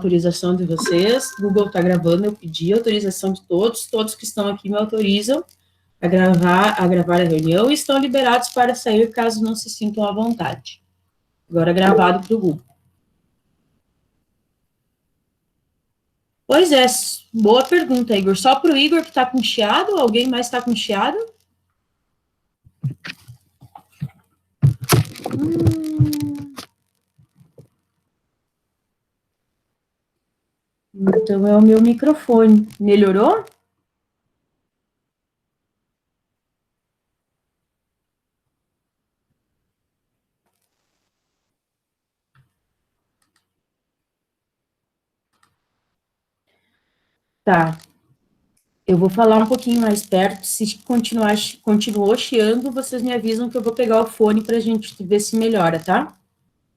autorização de vocês. Google está gravando, eu pedi autorização de todos que estão aqui me autorizam a gravar a reunião e estão liberados para sair caso não se sintam à vontade. Agora gravado para o Google. Pois é, boa pergunta, Igor. Só para o Igor que está com chiado? Alguém mais está com chiado? Então é o meu microfone. Melhorou? Tá. Eu vou falar um pouquinho mais perto. Se continuou chiando, vocês me avisam que eu vou pegar o fone para a gente ver se melhora, tá?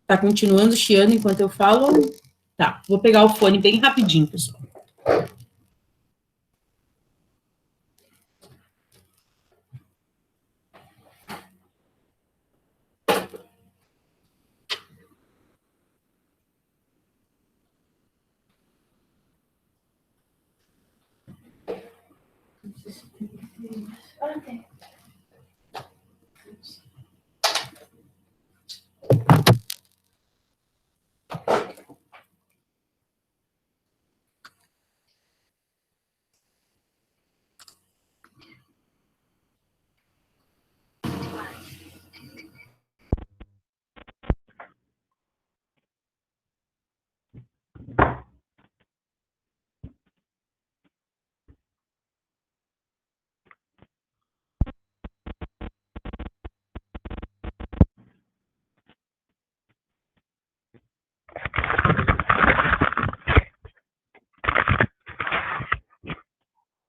Tá continuando chiando enquanto eu falo? Tá, vou pegar o fone bem rapidinho, pessoal.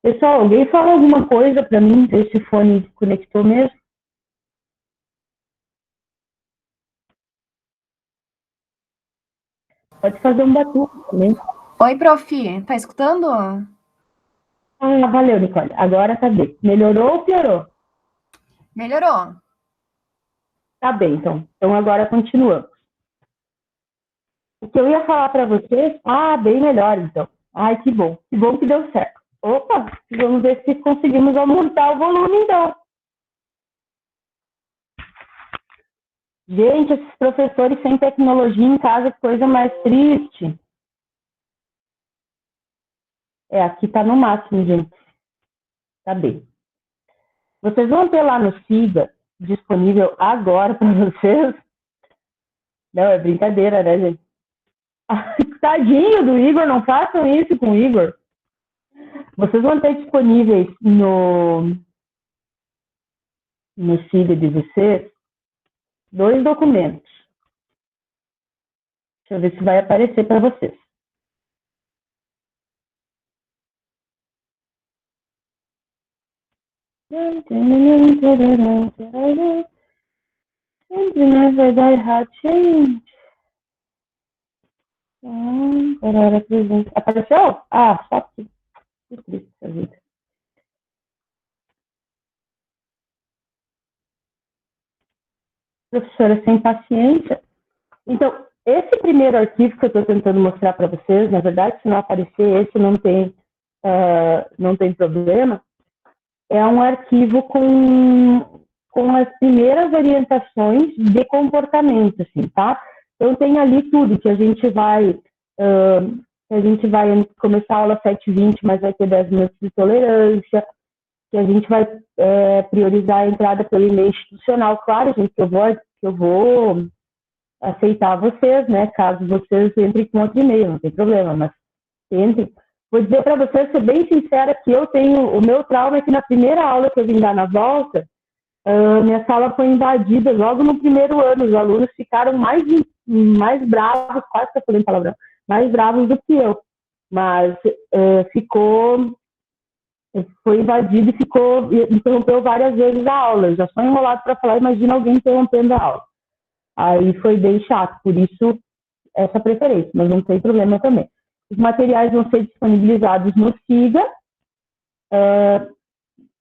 Pessoal, alguém fala alguma coisa para mim, ver se o fone conectou mesmo? Pode fazer um batuque também. Oi, prof. Tá escutando? Ah, valeu, Nicole. Agora tá bem. Melhorou ou piorou? Melhorou. Tá bem, então. Então agora continuamos. O que eu ia falar para vocês... Ah, bem melhor, então. Ai, que bom. Que bom que deu certo. Opa, vamos ver se conseguimos aumentar o volume, então. Gente, esses professores sem tecnologia em casa, que coisa mais triste. É, aqui tá no máximo, gente. Tá bem. Vocês vão ter lá no SIGA, disponível agora para vocês. Não, é brincadeira, né, gente? Tadinho do Igor, não façam isso com o Igor. Vocês vão ter disponíveis no SIGA de vocês 2 documentos. Deixa eu ver se vai aparecer para vocês. Apareceu? Ah, só que triste essa vida. Professora sem paciência. Então, esse primeiro arquivo que eu estou tentando mostrar para vocês, na verdade, se não aparecer esse, não tem problema, é um arquivo com as primeiras orientações de comportamento, assim, tá? Então, tem ali tudo que a gente vai começar a aula 7h20, mas vai ter 10 minutos de tolerância, que a gente vai priorizar a entrada pelo e-mail institucional. Claro, gente, que eu vou aceitar vocês, né? Caso vocês entrem com outro e-mail, não tem problema, mas entrem. Vou dizer para vocês, ser bem sincera, que o meu trauma é que na primeira aula que eu vim dar na volta, minha sala foi invadida logo no primeiro ano. Os alunos ficaram mais bravos, quase que eu falei palavrão, mais bravos do que eu. Mas foi invadido e interrompeu várias vezes a aula. Eu já sou enrolado para falar, imagina alguém interrompendo a aula. Aí foi bem chato, por isso essa preferência, mas não tem problema também. Os materiais vão ser disponibilizados no SIGA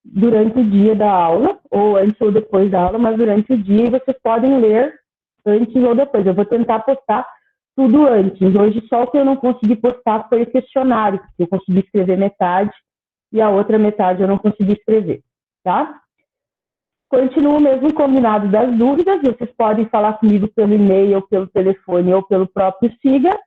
durante o dia da aula, ou antes ou depois da aula, mas durante o dia vocês podem ler antes ou depois. Eu vou tentar postar tudo antes. Hoje só o que eu não consegui postar foi o questionário, porque eu consegui escrever metade e a outra metade eu não consegui escrever, tá? Continua o mesmo combinado das dúvidas, vocês podem falar comigo pelo e-mail, ou pelo telefone, ou pelo próprio SIGA.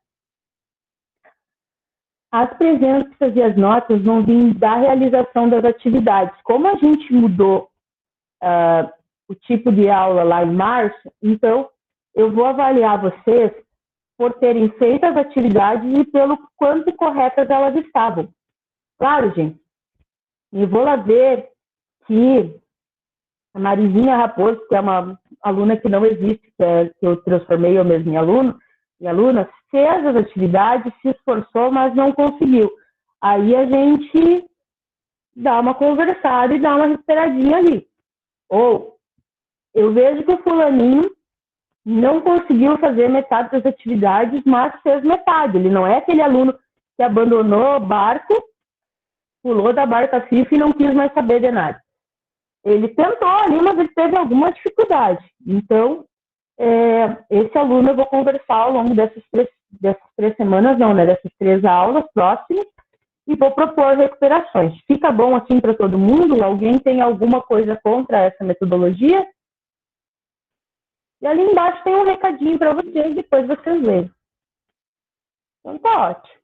As presenças e as notas vão vir da realização das atividades. Como a gente mudou o tipo de aula lá em março, então eu vou avaliar vocês por terem feito as atividades e pelo quanto corretas elas estavam. Claro, gente, eu vou lá ver que a Marizinha Raposo, que é uma aluna que não existe, que eu transformei eu mesma em aluno, e aluna, fez as atividades, se esforçou, mas não conseguiu. Aí a gente dá uma conversada e dá uma respiradinha ali. Ou eu vejo que o fulaninho não conseguiu fazer metade das atividades, mas fez metade. Ele não é aquele aluno que abandonou o barco, pulou da barca FIFA e não quis mais saber de nada. Ele tentou ali, mas ele teve alguma dificuldade. Então, esse aluno eu vou conversar ao longo dessas três semanas, não, né? Dessas 3 aulas próximas, e vou propor recuperações. Fica bom assim para todo mundo? Alguém tem alguma coisa contra essa metodologia? E ali embaixo tem um recadinho para vocês, depois vocês leem. Então tá ótimo.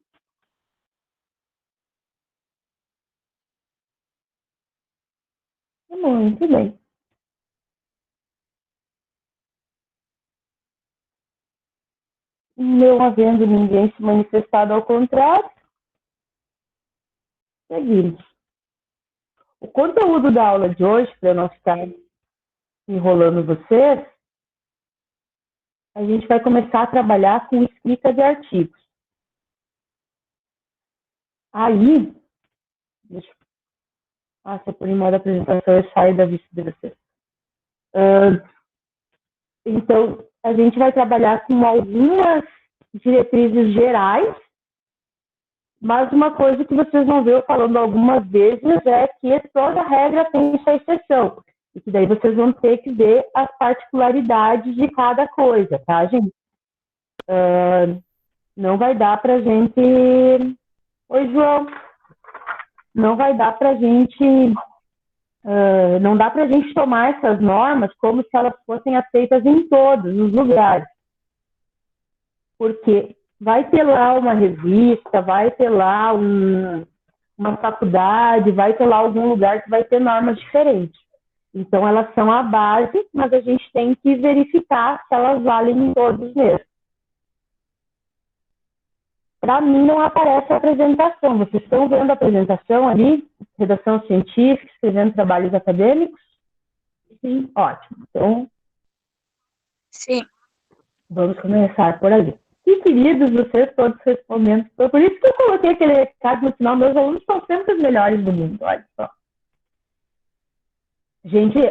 Muito bem. Não havendo ninguém se manifestado ao contrário, seguimos. O conteúdo da aula de hoje, para não ficar enrolando vocês, a gente vai começar a trabalhar com escrita de artigos. Aí, se eu pôr em modo apresentação, eu saio da vista de vocês. Então, a gente vai trabalhar com algumas diretrizes gerais, mas uma coisa que vocês vão ver eu falando algumas vezes é que toda regra tem sua exceção. E que daí vocês vão ter que ver as particularidades de cada coisa, tá, gente? Não vai dar pra gente... Oi, João. Não vai dar pra gente... não dá pra gente tomar essas normas como se elas fossem aceitas em todos os lugares. Porque vai ter lá uma revista, vai ter lá uma faculdade, vai ter lá algum lugar que vai ter normas diferentes. Então, elas são a base, mas a gente tem que verificar se elas valem em todos mesmo. Para mim, não aparece a apresentação. Vocês estão vendo a apresentação ali? Redação científica, escrevendo trabalhos acadêmicos? Sim, ótimo. Então, sim. Vamos começar por ali. E, queridos, vocês todos respondendo. Foi por isso que eu coloquei aquele recado no final. Meus alunos são sempre os melhores do mundo. Olha só.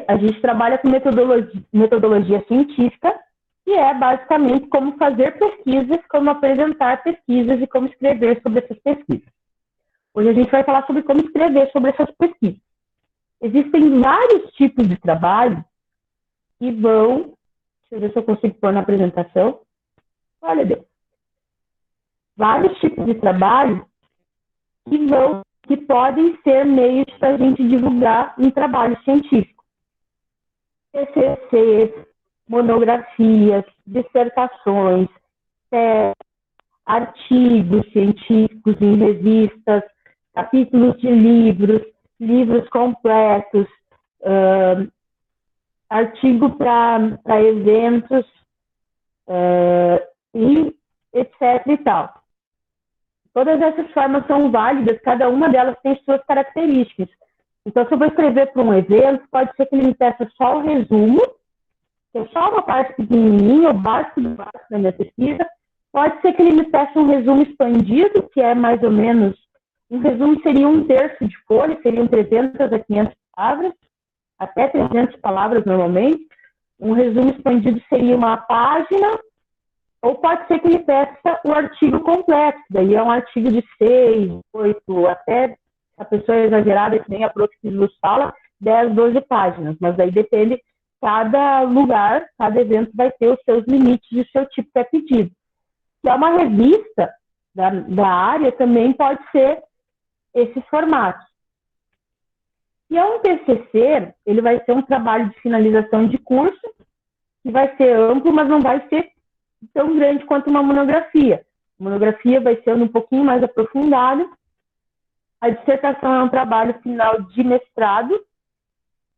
A gente trabalha com metodologia científica, que é basicamente como fazer pesquisas, como apresentar pesquisas e como escrever sobre essas pesquisas. Hoje a gente vai falar sobre como escrever sobre essas pesquisas. Existem vários tipos de trabalho que vão... Deixa eu ver se eu consigo pôr na apresentação. Olha, Deus. Vários tipos de trabalho que podem ser meios para a gente divulgar um trabalho científico. TCCs, monografias, dissertações, artigos científicos em revistas, capítulos de livros, livros completos, artigo para eventos, e etc. e tal. Todas essas formas são válidas, cada uma delas tem suas características. Então, se eu vou escrever para um evento, pode ser que ele me peça só o resumo, que é só uma parte pequenininha, o básico do básico da minha pesquisa. Pode ser que ele me peça um resumo expandido, que é mais ou menos, um resumo seria 1/3 de folha, seriam 300 a 500 palavras, até 300 palavras normalmente. Um resumo expandido seria uma página, ou pode ser que ele peça o artigo completo, daí é um artigo de 6, 8, até, se a pessoa é exagerada, que nem a prof. que nos fala, 10, 12 páginas, mas daí depende, cada lugar, cada evento vai ter os seus limites e o seu tipo que é pedido. é uma revista da área, também pode ser esses formatos. E um TCC, ele vai ser um trabalho de finalização de curso, que vai ser amplo, mas não vai ser tão grande quanto uma monografia. A monografia vai ser um pouquinho mais aprofundada. A dissertação é um trabalho final de mestrado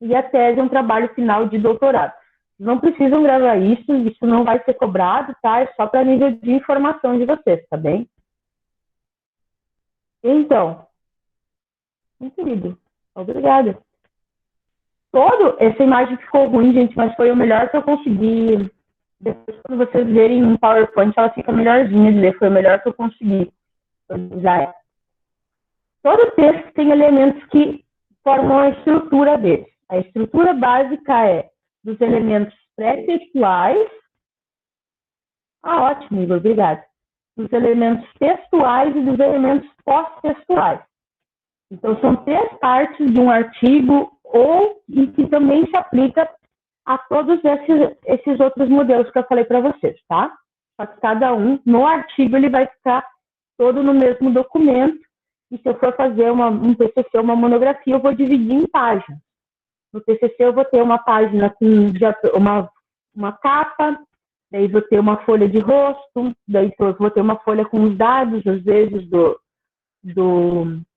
e a tese é um trabalho final de doutorado. Não precisam gravar isso não vai ser cobrado, tá? É só para nível de informação de vocês, tá bem? Então, meu querido, obrigada. Essa imagem ficou ruim, gente, mas foi o melhor que eu consegui. Depois, quando vocês verem um PowerPoint, ela fica melhorzinha de ler, foi o melhor que eu consegui. Já é. Todo texto tem elementos que formam a estrutura dele. A estrutura básica é dos elementos pré-textuais. Ótimo, Igor, obrigada. Dos elementos textuais e dos elementos pós-textuais. Então, são 3 partes de um artigo e que também se aplica a todos esses outros modelos que eu falei para vocês, tá? Só que cada um, no artigo, ele vai ficar todo no mesmo documento. E se eu for fazer um TCC, uma monografia, eu vou dividir em páginas. No TCC, eu vou ter uma página com uma capa, daí vou ter uma folha de rosto, daí eu vou ter uma folha com os dados, às vezes,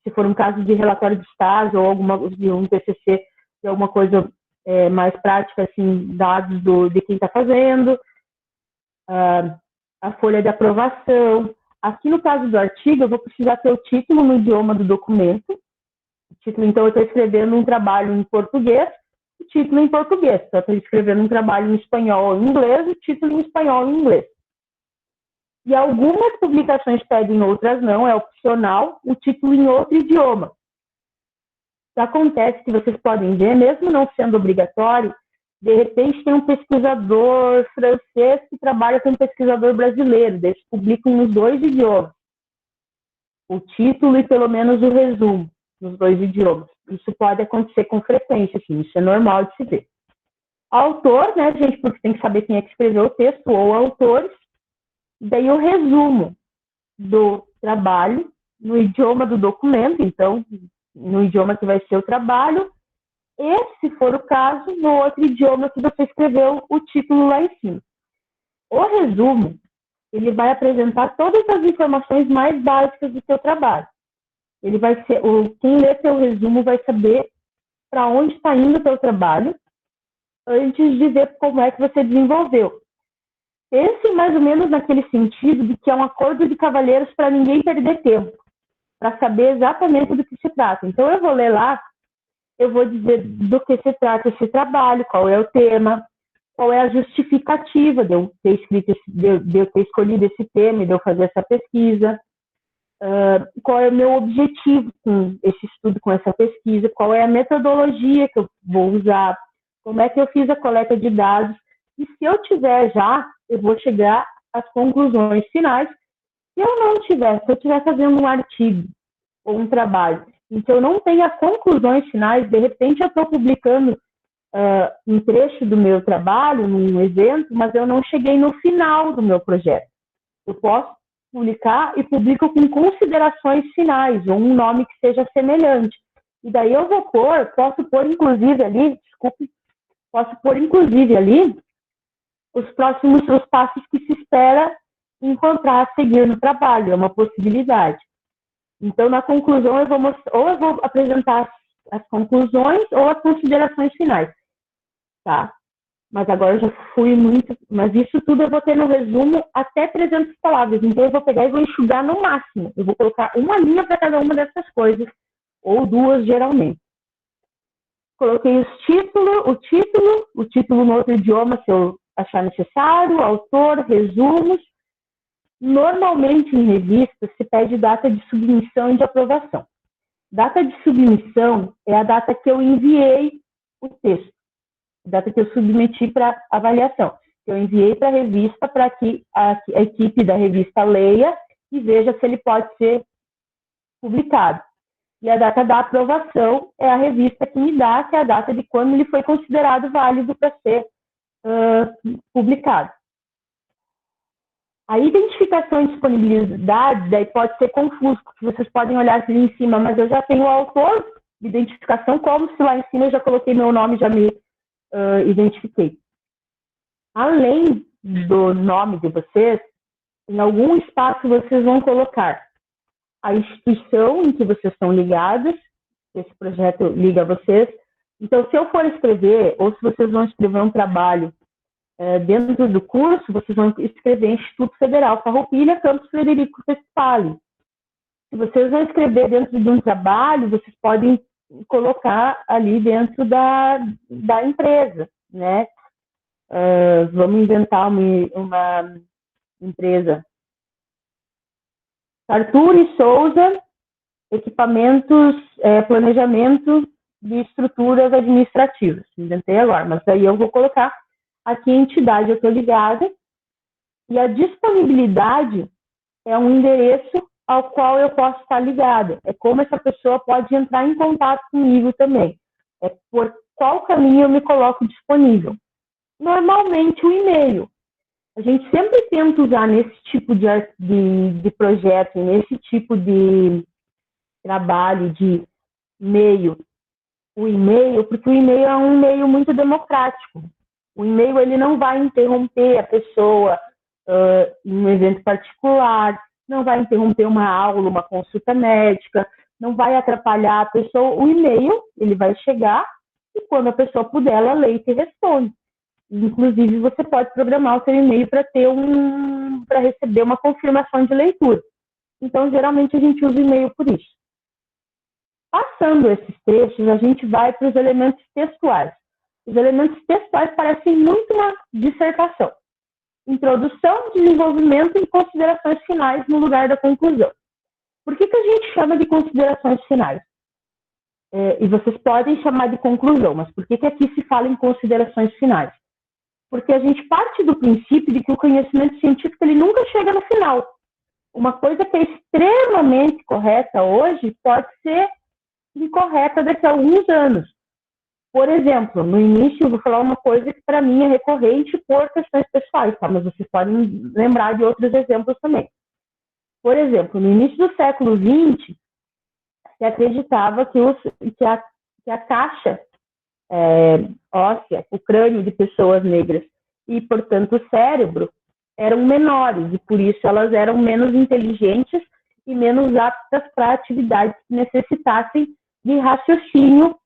se for um caso de relatório de estágio ou de um TCC, de alguma coisa mais prática, assim, dados de quem está fazendo, a folha de aprovação. Aqui no caso do artigo, eu vou precisar ter o título no idioma do documento. O título, então, eu estou escrevendo um trabalho em português, o título em português. Então, eu estou escrevendo um trabalho em espanhol ou em inglês, o título em espanhol ou em inglês. E algumas publicações pedem, outras não, é opcional, o título em outro idioma. Acontece que vocês podem ver, mesmo não sendo obrigatório, de repente tem um pesquisador francês que trabalha com um pesquisador brasileiro, eles publicam nos 2 idiomas. O título e pelo menos o resumo nos 2 idiomas. Isso pode acontecer com frequência, assim, isso é normal de se ver. Autor, né, gente, porque tem que saber quem é que escreveu o texto, ou autores, daí o resumo do trabalho no idioma do documento, então, no idioma que vai ser o trabalho, e, se for o caso, no outro idioma que você escreveu o título lá em cima. O resumo, ele vai apresentar todas as informações mais básicas do seu trabalho. Ele vai ser, quem lê seu resumo vai saber para onde está indo o seu trabalho antes de ver como é que você desenvolveu. Pense mais ou menos naquele sentido de que é um acordo de cavalheiros para ninguém perder tempo, para saber exatamente do que se trata. Então, eu vou ler lá, eu vou dizer do que se trata esse trabalho, qual é o tema, qual é a justificativa de eu ter escolhido esse tema e de eu fazer essa pesquisa, qual é o meu objetivo com esse estudo, com essa pesquisa, qual é a metodologia que eu vou usar, como é que eu fiz a coleta de dados, e se eu tiver já, eu vou chegar às conclusões finais. Se eu não tiver, se eu estiver fazendo um artigo ou um trabalho em que eu não tenho as conclusões finais, de repente eu estou publicando um trecho do meu trabalho, num evento, mas eu não cheguei no final do meu projeto. Eu posso publicar e publico com considerações finais, ou um nome que seja semelhante. E daí eu posso pôr inclusive ali os passos que se espera encontrar a seguir no trabalho, é uma possibilidade. Então, na conclusão, eu vou apresentar as conclusões ou as considerações finais, tá? Mas agora eu já fui muito... Mas isso tudo eu vou ter no resumo até 300 palavras. Então, eu vou pegar e vou enxugar no máximo. Eu vou colocar uma linha para cada uma dessas coisas, ou 2, geralmente. Coloquei o título no outro idioma, se eu achar necessário, autor, resumos. Normalmente, em revistas, se pede data de submissão e de aprovação. Data de submissão é a data que eu enviei o texto, a data que eu submeti para avaliação. Eu enviei para a revista para que a equipe da revista leia e veja se ele pode ser publicado. E a data da aprovação é a revista que me dá, que é a data de quando ele foi considerado válido para ser publicado. A identificação e disponibilidade, daí pode ser confuso, porque vocês podem olhar aqui em cima, mas eu já tenho o autor de identificação, como se lá em cima eu já coloquei meu nome e já me identifiquei. Além do nome de vocês, em algum espaço vocês vão colocar a instituição em que vocês estão ligados, esse projeto liga a vocês. Então, se eu for escrever, ou se vocês vão escrever um trabalho dentro do curso, vocês vão escrever Instituto Federal Farroupilha, Campus Frederico Westphalen. Se vocês vão escrever dentro de um trabalho, vocês podem colocar ali dentro da empresa, né? Vamos inventar uma empresa. Arthur e Souza, equipamentos, planejamento de estruturas administrativas. Inventei agora, mas aí eu vou colocar aqui a entidade eu estou ligada, e a disponibilidade é um endereço ao qual eu posso estar ligada. É como essa pessoa pode entrar em contato comigo também. É por qual caminho eu me coloco disponível. Normalmente o e-mail. A gente sempre tenta usar nesse tipo de projeto, nesse tipo de trabalho, de meio, o e-mail, porque o e-mail é um meio muito democrático. O e-mail ele não vai interromper a pessoa em um evento particular, não vai interromper uma aula, uma consulta médica, não vai atrapalhar a pessoa. O e-mail ele vai chegar e quando a pessoa puder, ela lê e te responde. Inclusive, você pode programar o seu e-mail para receber uma confirmação de leitura. Então, geralmente, a gente usa o e-mail por isso. Passando esses trechos, a gente vai para os elementos textuais. Os elementos textuais parecem muito uma dissertação. Introdução, desenvolvimento e considerações finais no lugar da conclusão. Por que a gente chama de considerações finais? E vocês podem chamar de conclusão, mas por que aqui se fala em considerações finais? Porque a gente parte do princípio de que o conhecimento científico ele nunca chega no final. Uma coisa que é extremamente correta hoje pode ser incorreta daqui a alguns anos. Por exemplo, no início eu vou falar uma coisa que para mim é recorrente por questões pessoais, tá? Mas vocês podem lembrar de outros exemplos também. Por exemplo, no início do século XX, se acreditava que a caixa óssea, o crânio de pessoas negras e, portanto, o cérebro eram menores e, por isso, elas eram menos inteligentes e menos aptas para atividades que necessitassem de raciocínio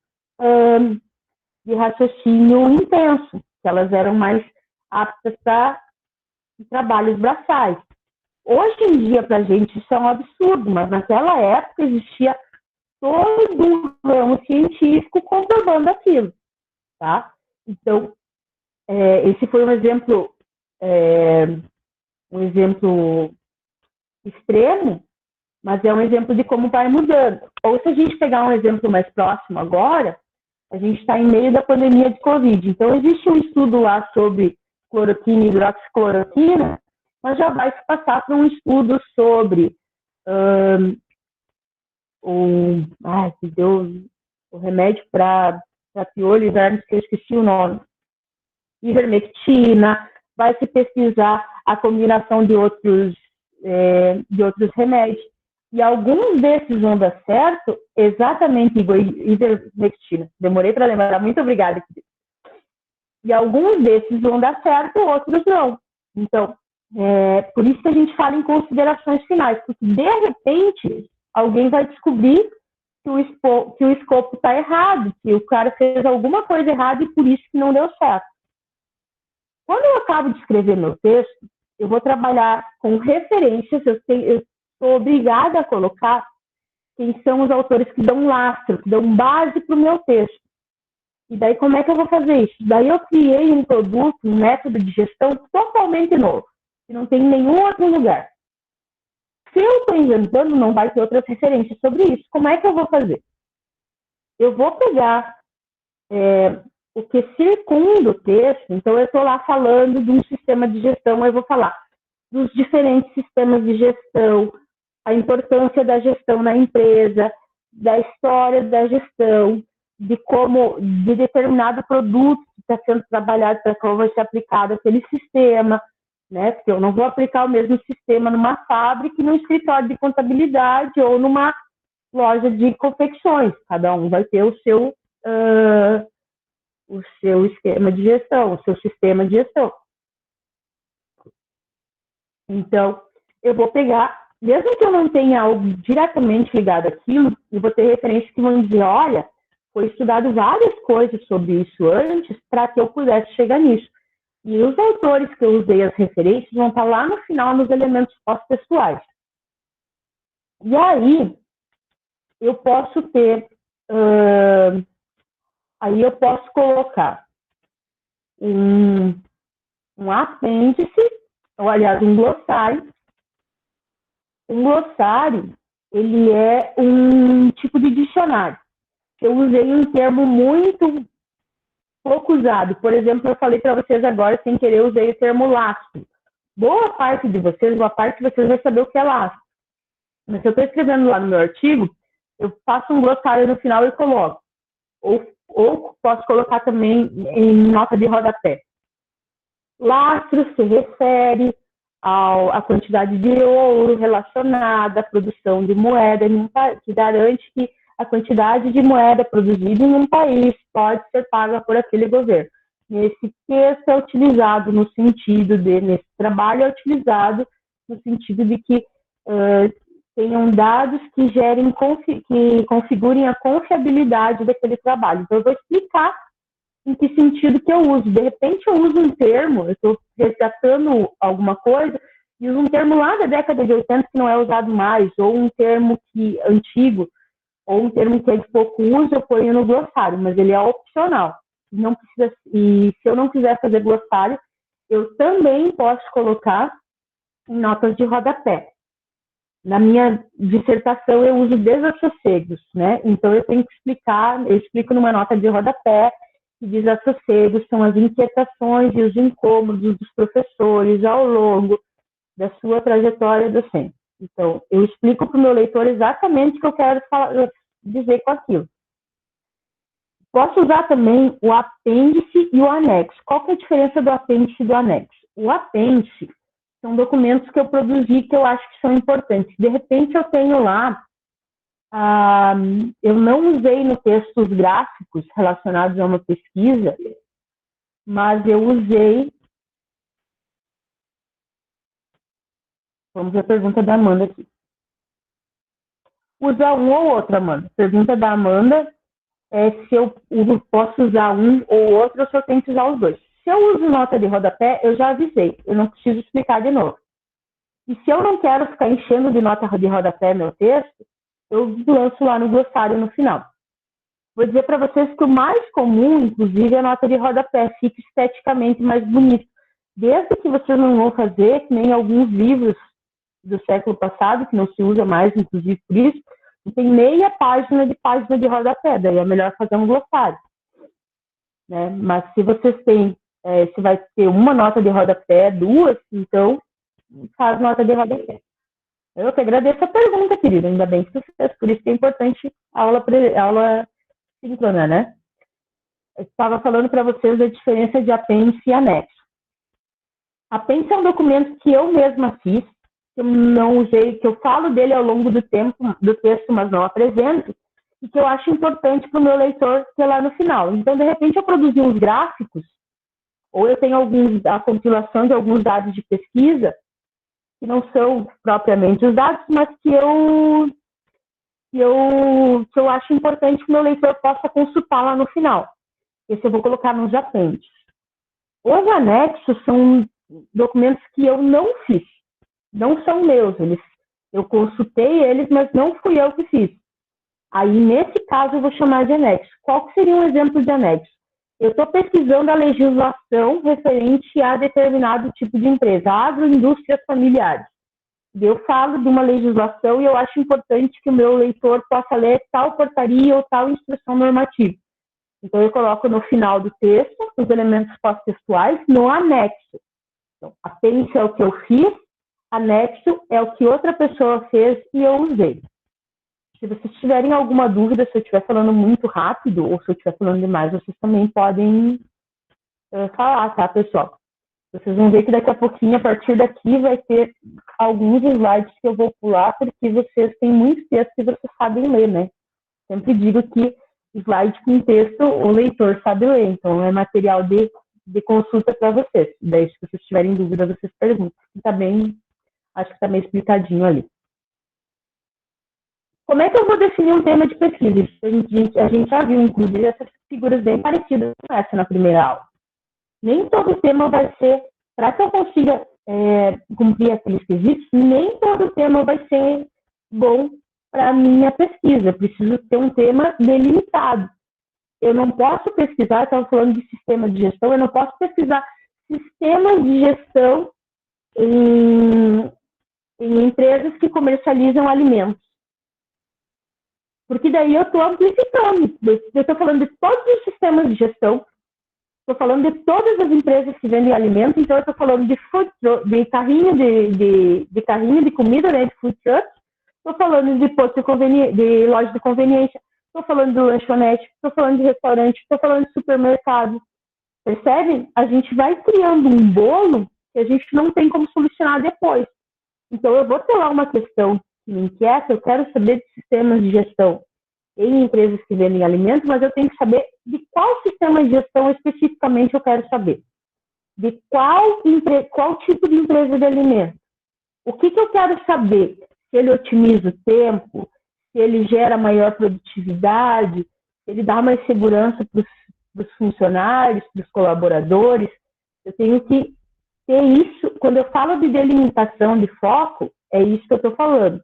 intenso, que elas eram mais aptas para trabalhos braçais. Hoje em dia, para a gente, isso é um absurdo, mas naquela época existia todo um ramo científico comprovando aquilo, tá? Então, esse foi um exemplo extremo, mas é um exemplo de como vai mudando. Ou se a gente pegar um exemplo mais próximo agora, a gente está em meio da pandemia de Covid. Então, existe um estudo lá sobre cloroquina e hidroxicloroquina, mas já vai se passar para um estudo sobre o remédio para piolho e vermes, que eu esqueci o nome, ivermectina, vai se pesquisar a combinação de outros remédios. E alguns desses vão dar certo, exatamente igual ivermectina. Demorei para lembrar, muito obrigada. E alguns desses vão dar certo, outros não. Então, por isso que a gente fala em considerações finais, porque de repente alguém vai descobrir que o escopo está errado, que o cara fez alguma coisa errada e por isso que não deu certo. Quando eu acabo de escrever meu texto, eu vou trabalhar com referências, eu sou obrigada a colocar quem são os autores que dão lastro, que dão base para o meu texto. E daí como é que eu vou fazer isso? Daí eu criei um produto, um método de gestão totalmente novo, que não tem em nenhum outro lugar. Se eu estou inventando, não vai ter outras referências sobre isso. Como é que eu vou fazer? Eu vou pegar o que circunda o texto, então eu estou lá falando de um sistema de gestão, eu vou falar dos diferentes sistemas de gestão, a importância da gestão na empresa, da história da gestão, de determinado produto que está sendo trabalhado para como vai ser aplicado aquele sistema, né? Porque eu não vou aplicar o mesmo sistema numa fábrica e num escritório de contabilidade ou numa loja de confecções. Cada um vai ter o seu esquema de gestão, o seu sistema de gestão. Então, eu vou pegar, mesmo que eu não tenha algo diretamente ligado àquilo, eu vou ter referências que vão dizer, olha, foi estudado várias coisas sobre isso antes para que eu pudesse chegar nisso. E os autores que eu usei as referências vão estar lá no final nos elementos pós-textuais. E aí, eu posso ter, aí eu posso colocar um apêndice, ou aliás, um glossário. Um glossário, ele é um tipo de dicionário. Eu usei um termo muito pouco usado. Por exemplo, eu falei para vocês agora, sem querer, eu usei o termo lastro. Boa parte de vocês vai saber o que é lastro. Mas se eu estou escrevendo lá no meu artigo, eu faço um glossário no final e coloco. Ou posso colocar também em nota de rodapé. Lastro se refere à quantidade de ouro relacionada à produção de moeda, que garante que a quantidade de moeda produzida em um país pode ser paga por aquele governo. Nesse texto é utilizado no sentido nesse trabalho é utilizado no sentido de que tenham dados que que configurem a confiabilidade daquele trabalho. Então, eu vou explicar em que sentido que eu uso. De repente, eu uso um termo, eu estou resgatando alguma coisa, e uso um termo lá da década de 80 que não é usado mais, ou um termo antigo, ou um termo que é de pouco uso, eu ponho no glossário, mas ele é opcional. Não precisa, e se eu não quiser fazer glossário, eu também posso colocar em notas de rodapé. Na minha dissertação, eu uso desassossegos, né? Então, eu tenho que explicar, eu explico numa nota de rodapé, que desassossegos são as inquietações e os incômodos dos professores ao longo da sua trajetória docente. Então, eu explico para o meu leitor exatamente o que eu quero dizer com aquilo. Posso usar também o apêndice e o anexo. Qual que é a diferença do apêndice e do anexo? O apêndice são documentos que eu produzi que eu acho que são importantes. De repente, eu tenho lá, eu não usei no texto os gráficos relacionados a uma pesquisa, mas eu usei. Vamos ver a pergunta da Amanda aqui. Usar um ou outro, Amanda. Pergunta da Amanda é se eu posso usar um ou outro ou se eu tenho que usar os dois. Se eu uso nota de rodapé, eu já avisei. Eu não preciso explicar de novo. E se eu não quero ficar enchendo de nota de rodapé meu texto, eu lanço lá no glossário no final. Vou dizer para vocês que o mais comum, inclusive, é a nota de rodapé. Fica esteticamente mais bonito. Desde que vocês não vão fazer, que nem alguns livros do século passado, que não se usa mais, inclusive por isso, tem meia página de rodapé, daí é melhor fazer um glossário. Né? Mas se vocês têm, se vai ter uma nota de rodapé, duas, então faz nota de rodapé. Eu que agradeço a pergunta, querida, ainda bem que você fez, por isso que é importante a aula síncrona, né? Eu estava falando para vocês da diferença de apêndice e anexo. Apêndice é um documento que eu mesma fiz, que eu não usei, que eu falo dele ao longo do texto, mas não apresento, e que eu acho importante para o meu leitor ter lá no final. Então, de repente, eu produzi uns gráficos, ou eu tenho a compilação de alguns dados de pesquisa, que não são propriamente os dados, mas que eu acho importante que o meu leitor possa consultar lá no final. Esse eu vou colocar nos apêndices. Os anexos são documentos que eu não fiz. Não são meus, eu consultei eles, mas não fui eu que fiz. Aí, nesse caso, eu vou chamar de anexo. Qual que seria um exemplo de anexo? Eu estou pesquisando a legislação referente a determinado tipo de empresa, agroindústrias familiares. Eu falo de uma legislação e eu acho importante que o meu leitor possa ler tal portaria ou tal instrução normativa. Então, eu coloco no final do texto os elementos pós-textuais no anexo. Então, apêndice é o que eu fiz, anexo é o que outra pessoa fez e eu usei. Se vocês tiverem alguma dúvida, se eu estiver falando muito rápido ou se eu estiver falando demais, vocês também podem falar, tá, pessoal? Vocês vão ver que daqui a pouquinho, a partir daqui, vai ter alguns slides que eu vou pular, porque vocês têm muitos textos que vocês sabem ler, né? Sempre digo que slide com texto o leitor sabe ler, então é material de consulta para vocês. Daí, se vocês tiverem dúvida, vocês perguntam. Tá bem, acho que está bem explicadinho ali. Como é que eu vou definir um tema de pesquisa? A gente já viu, inclusive, essas figuras bem parecidas com essa na primeira aula. Nem todo tema vai ser, para que eu consiga cumprir aqueles quesitos, nem todo tema vai ser bom para a minha pesquisa. Eu preciso ter um tema delimitado. Eu não posso pesquisar, estava falando de sistema de gestão, eu não posso pesquisar sistemas de gestão em empresas que comercializam alimentos. Porque daí eu estou amplificando. Eu estou falando de todos os sistemas de gestão, estou falando de todas as empresas que vendem alimentos, então eu estou falando de carrinho de comida, né, de food truck, estou falando de posto de loja de conveniência, estou falando de lanchonete, estou falando de restaurante, estou falando de supermercado. Percebe? A gente vai criando um bolo que a gente não tem como solucionar depois. Então eu vou ter lá uma questão que me inquieta, eu quero saber de sistemas de gestão em empresas que vendem alimentos, mas eu tenho que saber de qual sistema de gestão especificamente eu quero saber. De qual tipo de empresa de alimentos. O que eu quero saber? Se ele otimiza o tempo, se ele gera maior produtividade, se ele dá mais segurança para os funcionários, para os colaboradores. Eu tenho que ter isso. Quando eu falo de delimitação de foco, é isso que eu estou falando.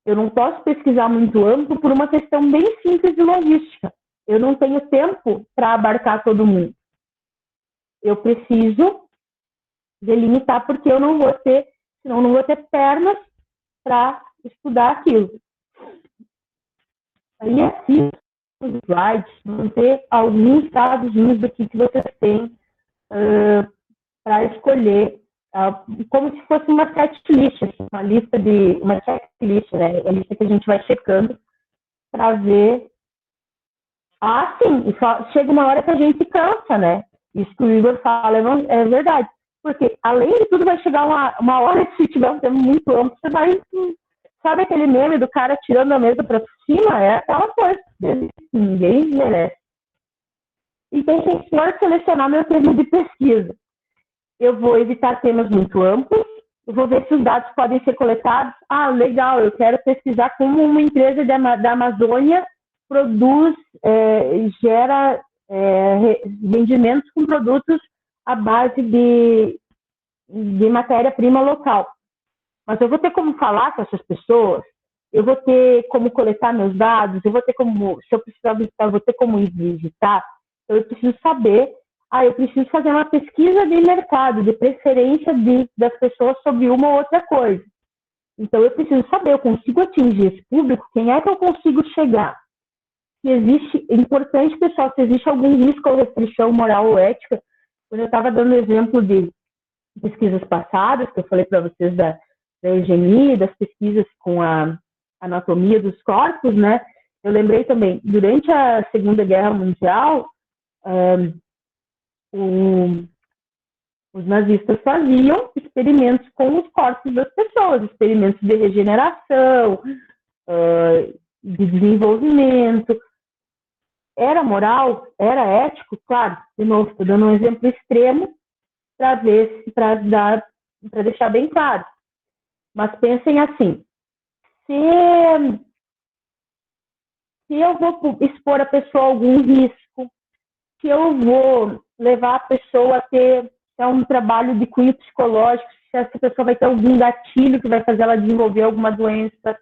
Eu não posso pesquisar muito amplo por uma questão bem simples de logística. Eu não tenho tempo para abarcar todo mundo. Eu preciso delimitar porque eu não vou ter, senão não vou ter pernas para estudar aquilo. Aí aqui, nos slides, vão ter alguns dados do que vocês têm para escolher, como se fosse uma checklist, uma checklist, né? A lista que a gente vai checando para ver. Sim, e só chega uma hora que a gente cansa, né? Isso que o Igor fala é verdade. Porque, além de tudo, vai chegar uma hora que se tiver um tema muito amplo, você vai... Sabe aquele meme do cara tirando a mesa para cima? É aquela coisa. Ninguém merece. Então, se for selecionar meu tema de pesquisa, eu vou evitar temas muito amplos, eu vou ver se os dados podem ser coletados. Legal, eu quero pesquisar como uma empresa da Amazônia produz, gera rendimentos com produtos à base de matéria-prima local. Mas eu vou ter como falar com essas pessoas, eu vou ter como coletar meus dados, eu vou ter como, se eu precisar visitar, eu vou ter como ir visitar. Então, eu preciso saber, eu preciso fazer uma pesquisa de mercado, de preferência das pessoas sobre uma ou outra coisa. Então, eu preciso saber, eu consigo atingir esse público, quem é que eu consigo chegar? Se existe, é importante, pessoal, se existe algum risco ou restrição moral ou ética, quando eu estava dando exemplo de pesquisas passadas, que eu falei para vocês da eugenia, das pesquisas com a anatomia dos corpos, né? Eu lembrei também, durante a Segunda Guerra Mundial, os nazistas faziam experimentos com os corpos das pessoas, experimentos de regeneração, de desenvolvimento. Era moral? Era ético? Claro, de novo, estou dando um exemplo extremo para deixar bem claro. Mas pensem assim, se eu vou expor a pessoa a algum risco, se eu vou levar a pessoa a ter um trabalho de cunho psicológico, se essa pessoa vai ter algum gatilho que vai fazer ela desenvolver alguma doença,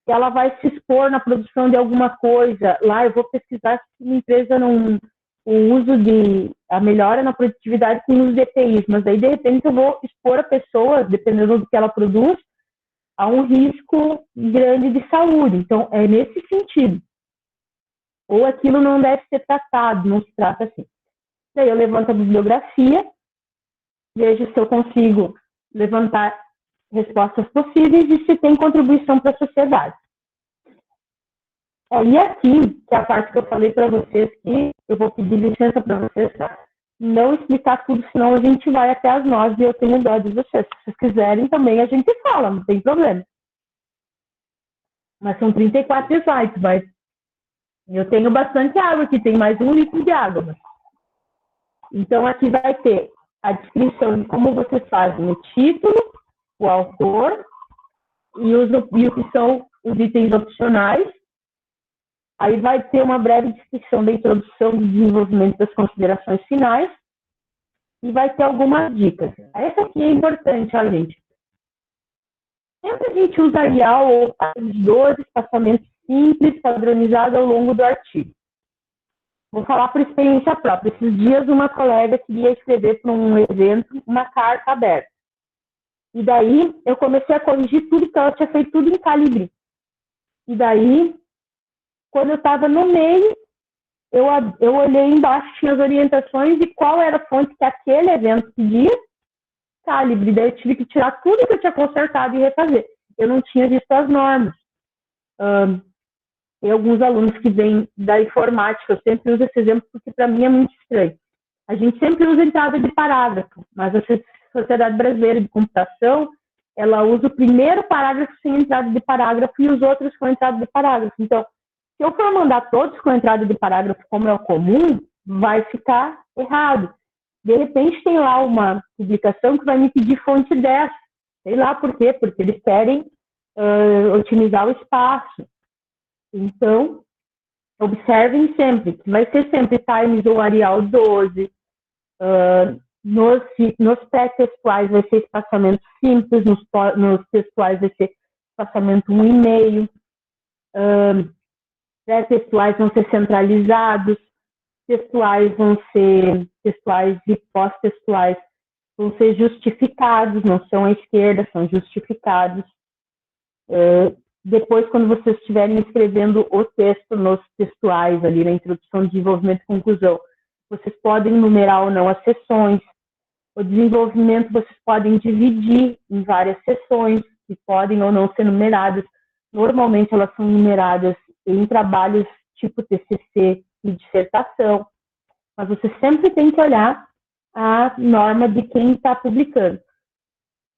se ela vai se expor na produção de alguma coisa, lá eu vou pesquisar se uma empresa a melhora na produtividade com o uso de EPIs, mas aí de repente eu vou expor a pessoa, dependendo do que ela produz, a um risco grande de saúde. Então, é nesse sentido. Ou aquilo não deve ser tratado, não se trata assim. Daí eu levanto a bibliografia, vejo se eu consigo levantar respostas possíveis e se tem contribuição para a sociedade. E aqui, que é a parte que eu falei para vocês, que eu vou pedir licença para vocês, tá? não explicar tudo, senão a gente vai até as 9 e eu tenho dó de vocês. Se vocês quiserem também, a gente fala, não tem problema. Mas são 34 slides, mas eu tenho bastante água aqui, tem mais 1 litro de água. Então, aqui vai ter a descrição de como vocês fazem o título, o autor e o que são os itens opcionais. Aí vai ter uma breve descrição da introdução do desenvolvimento das considerações finais e vai ter algumas dicas. Essa aqui é importante, gente. Sempre a gente usa Arial ou páginas 12, espaçamento simples, padronizado ao longo do artigo. Vou falar por experiência própria. Esses dias uma colega queria escrever para um evento uma carta aberta. E daí eu comecei a corrigir tudo, que ela tinha feito tudo em Calibri. E daí, quando eu estava no meio, eu olhei embaixo, tinha as orientações de qual era a fonte que aquele evento pedia, Calibri. Daí eu tive que tirar tudo que eu tinha consertado e refazer. Eu não tinha visto as normas. Tem alguns alunos que vêm da informática, eu sempre uso esse exemplo porque para mim é muito estranho. A gente sempre usa entrada de parágrafo, mas a Sociedade Brasileira de Computação, ela usa o primeiro parágrafo sem entrada de parágrafo e os outros com entrada de parágrafo. Então, se eu for mandar todos com entrada de parágrafo, como é o comum, vai ficar errado. De repente, tem lá uma publicação que vai me pedir fonte 10. Sei lá por quê, porque eles querem otimizar o espaço. Então, observem sempre, que vai ser sempre Times ou Arial 12. Nos pré-textuais vai ser espaçamento simples, nos textuais vai ser espaçamento 1,5. Pré-textuais vão ser centralizados, textuais vão ser textuais e pós-textuais vão ser justificados, não são à esquerda, são justificados. Depois, quando vocês estiverem escrevendo o texto nos textuais, ali na introdução, desenvolvimento e conclusão, vocês podem numerar ou não as seções. O desenvolvimento vocês podem dividir em várias seções, que podem ou não ser numeradas. Normalmente, elas são numeradas em trabalhos tipo TCC e dissertação. Mas você sempre tem que olhar a norma de quem está publicando.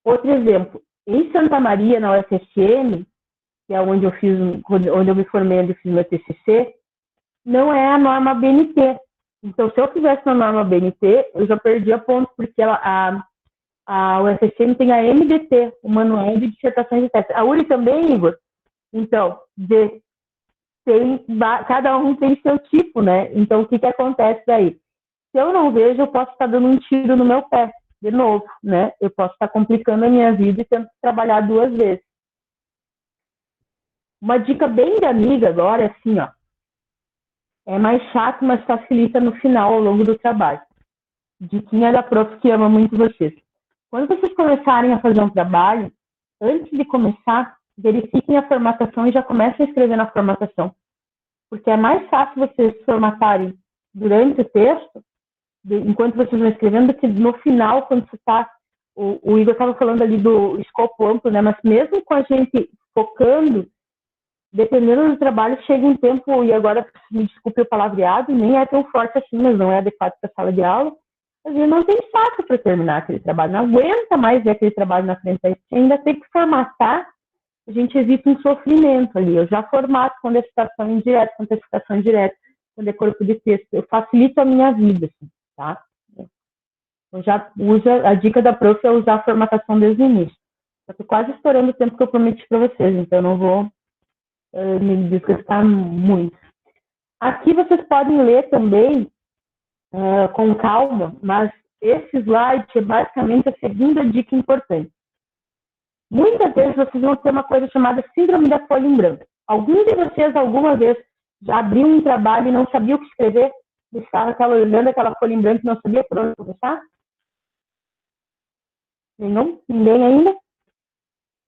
Outro exemplo, em Santa Maria, na UFSM, que é onde eu me formei, onde eu fiz meu TCC, não é a norma BNT. Então, se eu fizesse na norma BNT, eu já perdia ponto, porque a UFSM tem a MDT, o Manual de Dissertações e Teses. A URI também, Igor? Então, cada um tem seu tipo, né? Então, o que acontece daí? Se eu não vejo, eu posso estar dando um tiro no meu pé, de novo, né? Eu posso estar complicando a minha vida e tendo que trabalhar 2 vezes. Uma dica bem de amiga agora é assim, ó. É mais chato, mas facilita no final, ao longo do trabalho. Diquinha da prof que ama muito vocês. Quando vocês começarem a fazer um trabalho, antes de começar, verifiquem a formatação e já comecem a escrever na formatação. Porque é mais fácil vocês formatarem durante o texto, enquanto vocês vão escrevendo, do que no final, quando você está... O Igor estava falando ali do escopo amplo, né? Mas mesmo com a gente focando, dependendo do trabalho, chega um tempo, e agora, me desculpe o palavreado, nem é tão forte assim, mas não é adequado para a sala de aula, a gente não tem saco para terminar aquele trabalho, não aguenta mais ver aquele trabalho na frente, aí ainda tem que formatar, a gente evita um sofrimento ali. Eu já formato quando é citação indireta, quando é citação indireta, quando é corpo de texto, eu facilito a minha vida, assim, tá? Eu já uso, a dica da prof é usar a formatação desde o início. Eu estou quase estourando o tempo que eu prometi para vocês, então eu não vou me desgastar muito. Aqui vocês podem ler também com calma, mas esse slide é basicamente a segunda dica importante. Muitas vezes vocês vão ter uma coisa chamada síndrome da folha em branco. Algum de vocês, alguma vez, já abriu um trabalho e não sabia o que escrever? Estava olhando aquela folha em branco e não sabia por onde começar? Nenhum? Ninguém ainda?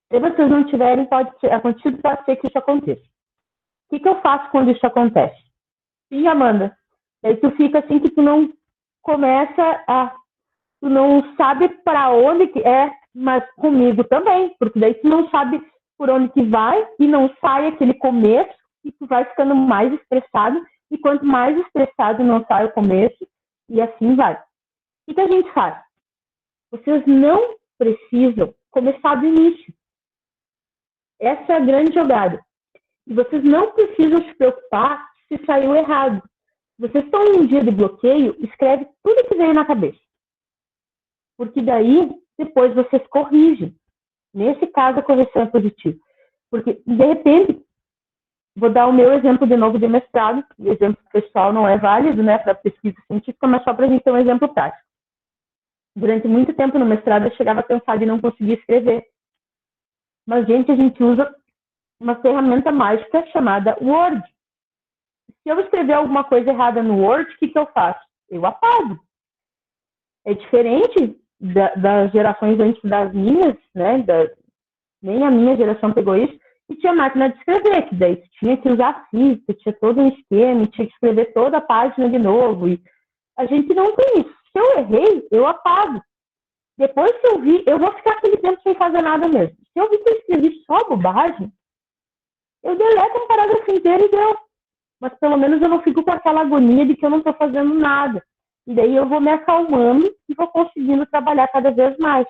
Se vocês não tiverem, pode ser que isso aconteça. O que eu faço quando isso acontece? Sim, Amanda. Daí tu fica assim que tu não começa a... Tu não sabe para onde que é, mas comigo também, porque daí tu não sabe por onde que vai e não sai aquele começo e tu vai ficando mais estressado, e quanto mais estressado não sai o começo, e assim vai. O que a gente faz? Vocês não precisam começar do início. Essa é a grande jogada. E vocês não precisam se preocupar se saiu errado. Vocês estão em um dia de bloqueio, escreve tudo que veio na cabeça. Porque daí, depois vocês corrigem. Nesse caso, a correção é positiva. Porque, de repente, vou dar o meu exemplo de novo de mestrado. O exemplo pessoal não é válido, né, para pesquisa científica, mas só para a gente ter um exemplo prático. Durante muito tempo no mestrado, eu chegava cansada e não conseguia escrever. Mas, gente, a gente usa uma ferramenta mágica chamada Word. Se eu escrever alguma coisa errada no Word, o que eu faço? Eu apago. É diferente das gerações antes das minhas, né? Nem a minha geração pegou isso, e tinha máquina de escrever, que daí tinha que usar física, tinha todo um esquema, tinha que escrever toda a página de novo. E a gente não tem isso. Se eu errei, eu apago. Depois que eu vi, eu vou ficar aquele tempo sem fazer nada mesmo. Se eu vi que eu escrevi só bobagem, eu deleto um parágrafo inteiro e deu. Mas pelo menos eu não fico com aquela agonia de que eu não estou fazendo nada. E daí eu vou me acalmando e vou conseguindo trabalhar cada vez mais.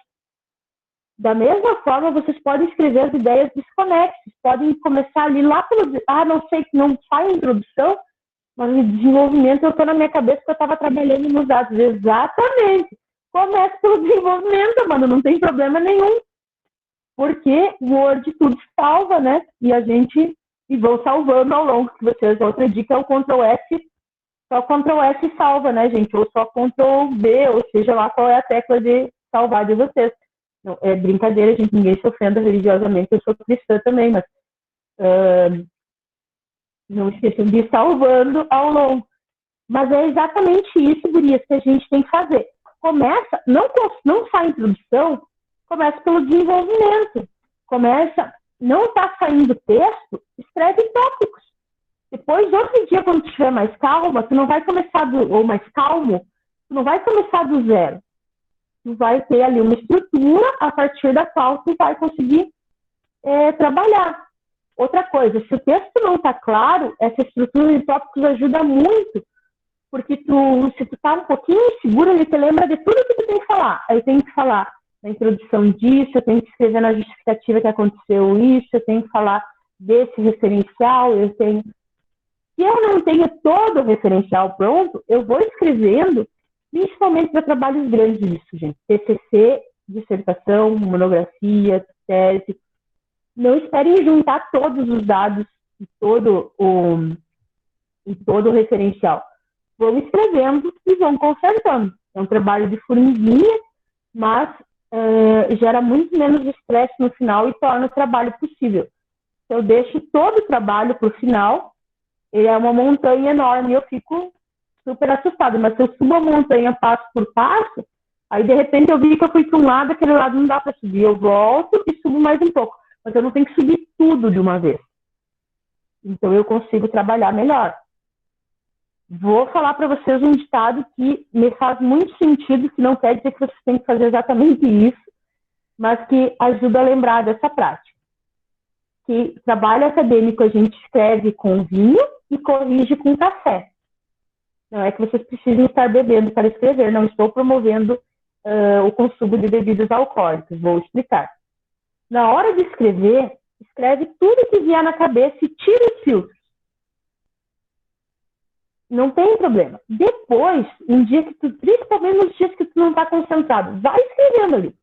Da mesma forma, vocês podem escrever as ideias desconexas. Podem começar ali lá pelo... não sei, não sai a introdução, mas no desenvolvimento eu estou na minha cabeça que eu estava trabalhando nos dados. Exatamente. Comece pelo desenvolvimento, mano, não tem problema nenhum. Porque o Word tudo salva, né? E vão salvando ao longo que vocês. Outra dica é o Ctrl S. Só Ctrl S salva, né, gente? Ou só Ctrl V, ou seja lá qual é a tecla de salvar de vocês. Não, é brincadeira, gente. Ninguém se ofenda religiosamente. Eu sou cristã também, mas não esqueçam de ir salvando ao longo. Mas é exatamente isso, gurias, que a gente tem que fazer. Começa, não sai introdução, começa pelo desenvolvimento. Não está saindo texto, escreve tópicos. Depois, outro dia, quando tu estiver mais calma, tu não vai começar ou mais calmo, tu não vai começar do zero. Tu vai ter ali uma estrutura a partir da qual tu vai conseguir trabalhar. Outra coisa, se o texto não está claro, essa estrutura de tópicos ajuda muito, porque se tu está um pouquinho inseguro, ele te lembra de tudo que tu tem que falar. Aí tem que falar na introdução disso, eu tenho que escrever na justificativa que aconteceu isso, eu tenho que falar desse referencial, Se eu não tenho todo o referencial pronto, eu vou escrevendo, principalmente para trabalhos grandes isso, gente. TCC, dissertação, monografia, tese. Não esperem juntar todos os dados e todo o referencial. Vão escrevendo e vão consertando. É um trabalho de formiguinha, mas gera muito menos estresse no final e torna o trabalho possível. Se eu deixo todo o trabalho para o final, ele é uma montanha enorme e eu fico super assustada. Mas se eu subo a montanha passo por passo, aí de repente eu vi que eu fui para um lado, aquele lado não dá para subir. Eu volto e subo mais um pouco. Mas eu não tenho que subir tudo de uma vez. Então eu consigo trabalhar melhor. Vou falar para vocês um ditado que me faz muito sentido, que não quer dizer que vocês têm que fazer exatamente isso, mas que ajuda a lembrar dessa prática. Que trabalho acadêmico a gente escreve com vinho e corrige com café. Não é que vocês precisem estar bebendo para escrever, não estou promovendo o consumo de bebidas alcoólicas, vou explicar. Na hora de escrever, escreve tudo que vier na cabeça e tira os filtros. Não tem problema. Depois, principalmente nos dias que tu não está concentrado, vai escrevendo ali.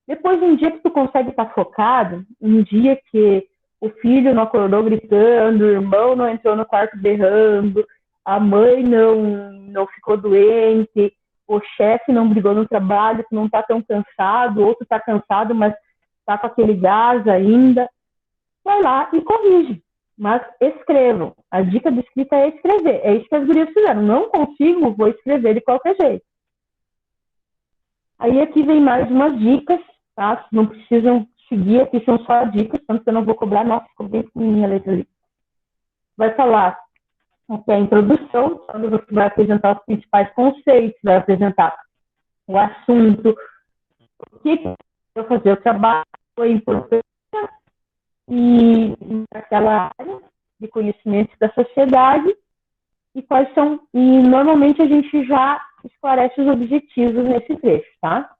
Depois, um dia que tu consegue estar focado, um dia que o filho não acordou gritando, o irmão não entrou no quarto berrando, a mãe não ficou doente, o chefe não brigou no trabalho, tu não está tão cansado, ou tu está cansado, mas está com aquele gás ainda, vai lá e corrige. Mas escrevam. A dica da escrita é escrever. É isso que as gurias fizeram. Não consigo, vou escrever de qualquer jeito. Aí aqui vem mais umas dicas, tá? Não precisam seguir, aqui são só dicas, tanto que eu não vou cobrar. Nossa, ficou bem pequenininha a letra ali. Vai falar o que é a introdução, quando você vai apresentar os principais conceitos, vai apresentar o assunto, o que eu fazer o trabalho, a importância e aquela área de conhecimento da sociedade e quais são. E normalmente a gente já esclarece os objetivos nesse trecho, tá?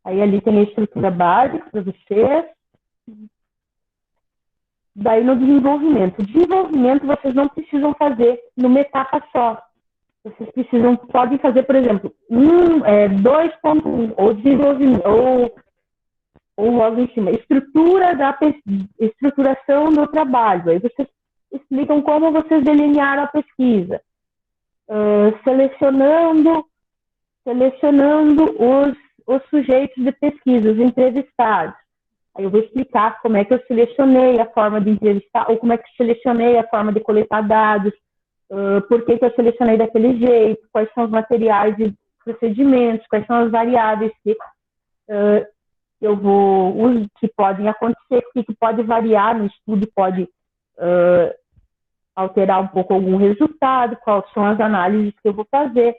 Aí ali tem a estrutura básica para vocês. Daí no desenvolvimento. O desenvolvimento vocês não precisam fazer numa etapa só. Vocês podem fazer, por exemplo, 2.1, ou desenvolvimento, ou logo em cima, estruturação do trabalho. Aí vocês explicam como vocês delinearam a pesquisa. Selecionando os sujeitos de pesquisa, os entrevistados. Aí eu vou explicar como é que eu selecionei a forma de entrevistar, ou como é que eu selecionei a forma de coletar dados, por que eu selecionei daquele jeito, quais são os materiais e procedimentos, quais são as variáveis que que podem acontecer, o que pode variar no estudo, pode alterar um pouco algum resultado, quais são as análises que eu vou fazer,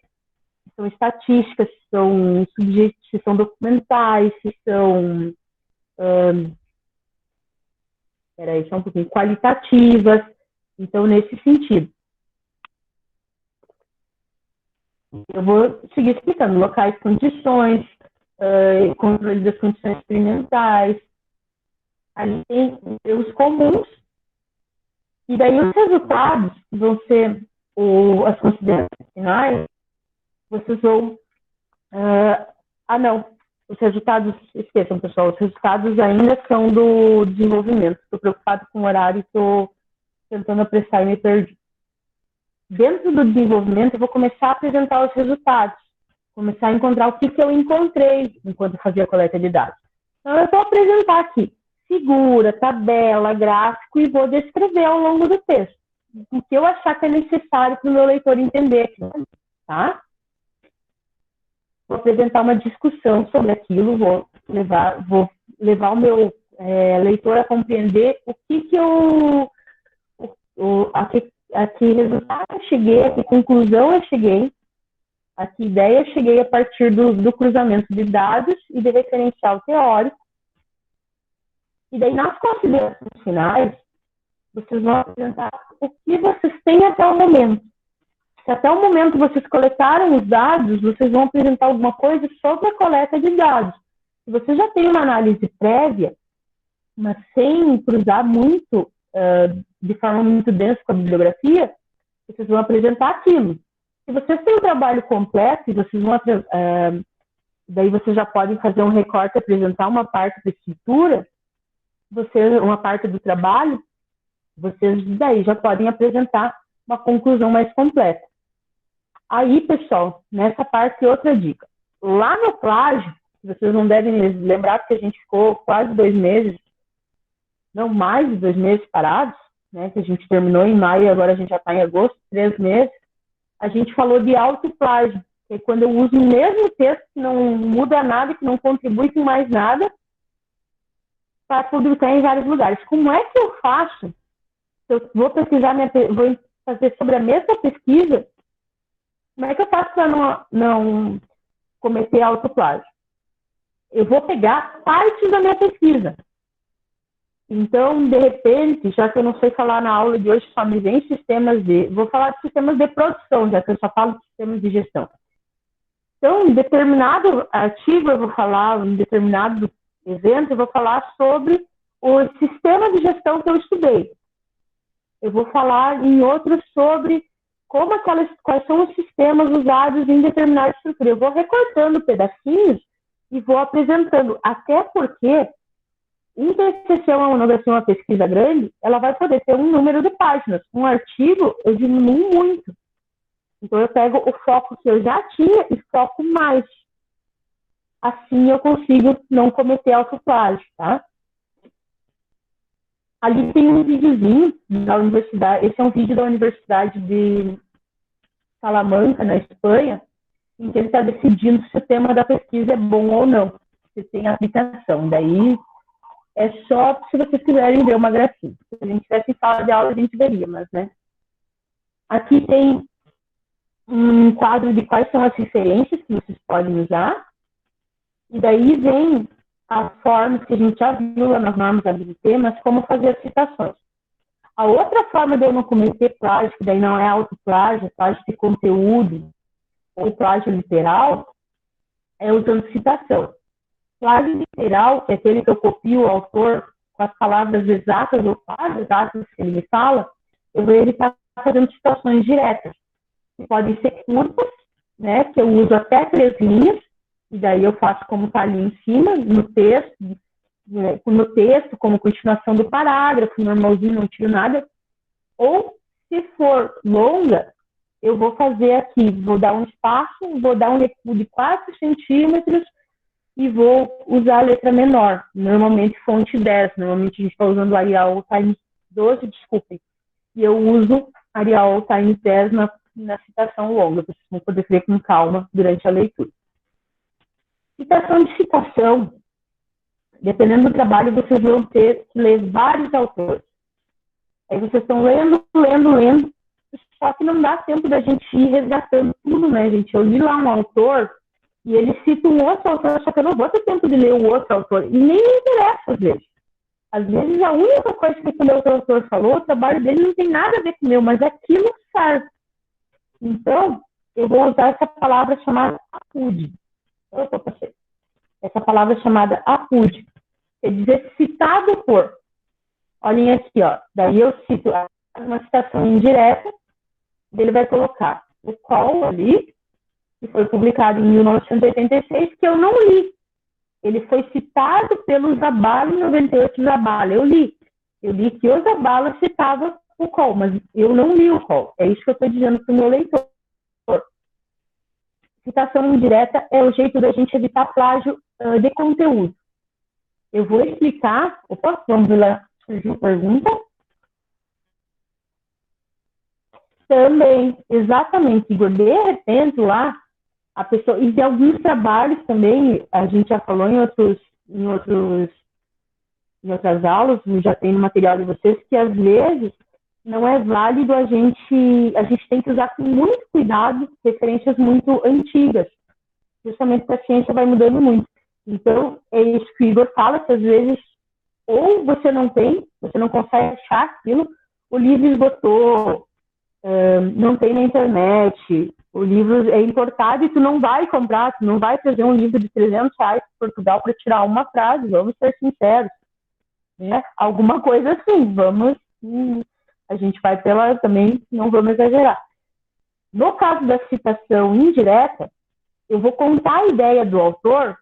se são estatísticas, se são subjetivas, se são documentais, se são só um pouquinho, qualitativas. Então, nesse sentido. Eu vou seguir explicando locais, condições, controle das condições experimentais. Ali tem os comuns. E daí os resultados vão ser as considerações finais. Vocês vão... não. Os resultados, esqueçam, pessoal, os resultados ainda são do desenvolvimento. Estou preocupado com o horário, estou tentando apressar e me perdi. Dentro do desenvolvimento, eu vou começar a apresentar os resultados, começar a encontrar o que eu encontrei enquanto fazia a coleta de dados. Então, eu vou apresentar aqui figura, tabela, gráfico e vou descrever ao longo do texto o que eu achar que é necessário para o meu leitor entender, tá? Vou apresentar uma discussão sobre aquilo, vou levar o meu leitor a compreender a que resultado eu cheguei, a que conclusão eu cheguei, a que ideia eu cheguei a partir do cruzamento de dados e de referencial teórico. E daí, nas considerações finais, vocês vão apresentar o que vocês têm até o momento. Se até o momento vocês coletaram os dados, vocês vão apresentar alguma coisa sobre a coleta de dados. Se você já tem uma análise prévia, mas sem cruzar muito, de forma muito densa com a bibliografia, vocês vão apresentar aquilo. Se vocês têm um trabalho completo, e vocês vão, daí vocês já podem fazer um recorte, apresentar uma parte da estrutura, uma parte do trabalho, vocês daí já podem apresentar uma conclusão mais completa. Aí, pessoal, nessa parte, outra dica. Lá no plágio, vocês não devem lembrar, porque a gente ficou quase 2 meses, não, mais de 2 meses parados, né, que a gente terminou em maio e agora a gente já está em agosto, 3 meses, a gente falou de autoplágio, que é quando eu uso o mesmo texto, que não muda nada, que não contribui com mais nada, para publicar em vários lugares. Como é que eu faço? Se eu vou pesquisar, vou fazer sobre a mesma pesquisa, como é que eu faço para não cometer autoplágio? Eu vou pegar partes da minha pesquisa. Então, de repente, já que eu não sei falar na aula de hoje, só me vem sistemas vou falar de sistemas de produção, já que eu só falo de sistemas de gestão. Então, em determinado artigo eu vou falar, em determinado evento eu vou falar sobre o sistema de gestão que eu estudei. Eu vou falar em outros sobre quais são os sistemas usados em determinada estrutura. Eu vou recortando pedacinhos e vou apresentando, até porque um TCC, uma monografia, uma pesquisa grande, ela vai poder ter um número de páginas. Um artigo, eu diminuo muito. Então, eu pego o foco que eu já tinha e foco mais. Assim, eu consigo não cometer autoplágio, tá? Ali tem um videozinho da universidade, esse é um vídeo da Universidade de Salamanca, na Espanha, em que ele está decidindo se o tema da pesquisa é bom ou não, se tem aplicação. Daí, é só se vocês quiserem ver uma gracinha. Se a gente tivesse em sala de aula, a gente veria, mas, né? Aqui tem um quadro de quais são as referências que vocês podem usar. E daí vem as formas que a gente já viu lá nas normas da ABNT, mas como fazer as citações. A outra forma de eu não cometer plágio, que daí não é autoplágio, é plágio de conteúdo, ou plágio literal, é usando citação. Plágio literal é aquele que eu copio o autor com as palavras exatas ou quase exatas que ele me fala, eu vou evitar fazendo citações diretas, que podem ser curtas, né, que eu uso até 3 linhas, e daí eu faço como está ali em cima, no texto, como continuação do parágrafo, normalzinho, não tiro nada. Ou, se for longa, eu vou fazer aqui, vou dar um espaço, vou dar um recuo de 4 centímetros e vou usar a letra menor, normalmente fonte 10, normalmente a gente está usando Arial Times 12, desculpem, e eu uso Arial Times 10 na citação longa, vocês vão poder ver com calma durante a leitura. Citação de citação, dependendo do trabalho, vocês vão ter que ler vários autores. Aí vocês estão lendo, só que não dá tempo da gente ir resgatando tudo, né, gente? Eu li lá um autor e ele cita um outro autor, só que eu não vou ter tempo de ler o outro autor. E nem me interessa, às vezes. Às vezes, a única coisa que aquele outro autor falou, o trabalho dele não tem nada a ver com o meu, mas aquilo serve. Então, eu vou usar essa palavra chamada acude. Essa palavra chamada acude. Quer dizer, citado por. Olhem aqui, ó. Daí eu cito uma citação indireta, ele vai colocar o qual ali, que foi publicado em 1986, que eu não li. Ele foi citado pelo Zabala em 98, Zabala. Eu li que o Zabala citava o qual, mas eu não li o qual. É isso que eu estou dizendo para o meu leitor. Citação indireta é o jeito da gente evitar plágio de conteúdo. Eu vou explicar. Opa, vamos ver lá. Surgiu pergunta. Também, exatamente, Igor. De repente, lá, a pessoa, e de alguns trabalhos também, a gente já falou em outras aulas, já tem no material de vocês, que às vezes não é válido a gente tem que usar com muito cuidado referências muito antigas, justamente porque a ciência vai mudando muito. Então, é isso que o Igor fala, que às vezes ou você não consegue achar aquilo, o livro esgotou, não tem na internet, o livro é importado e tu não vai comprar, tu não vai trazer um livro de R$300 para Portugal para tirar uma frase, vamos ser sinceros. Né? Alguma coisa assim, a gente vai também não vamos exagerar. No caso da citação indireta, eu vou contar a ideia do autor.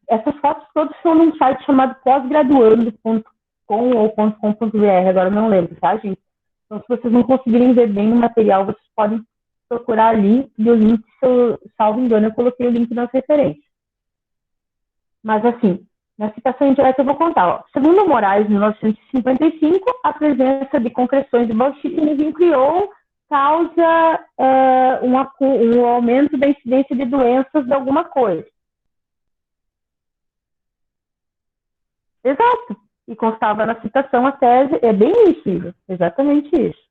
Essas fotos todas são num site chamado pós-graduando.com ou .com.br, agora não lembro, tá, gente? Então, se vocês não conseguirem ver bem o material, vocês podem procurar ali, e o link, se eu salvo engano, eu coloquei o link nas referências. Mas, assim, na citação indireta eu vou contar. Ó. Segundo Moraes, em 1955, a presença de concreções de bauxita em Rio criou causa um aumento da incidência de doenças de alguma coisa. Exato. E constava na citação a tese, é bem isso, exatamente isso.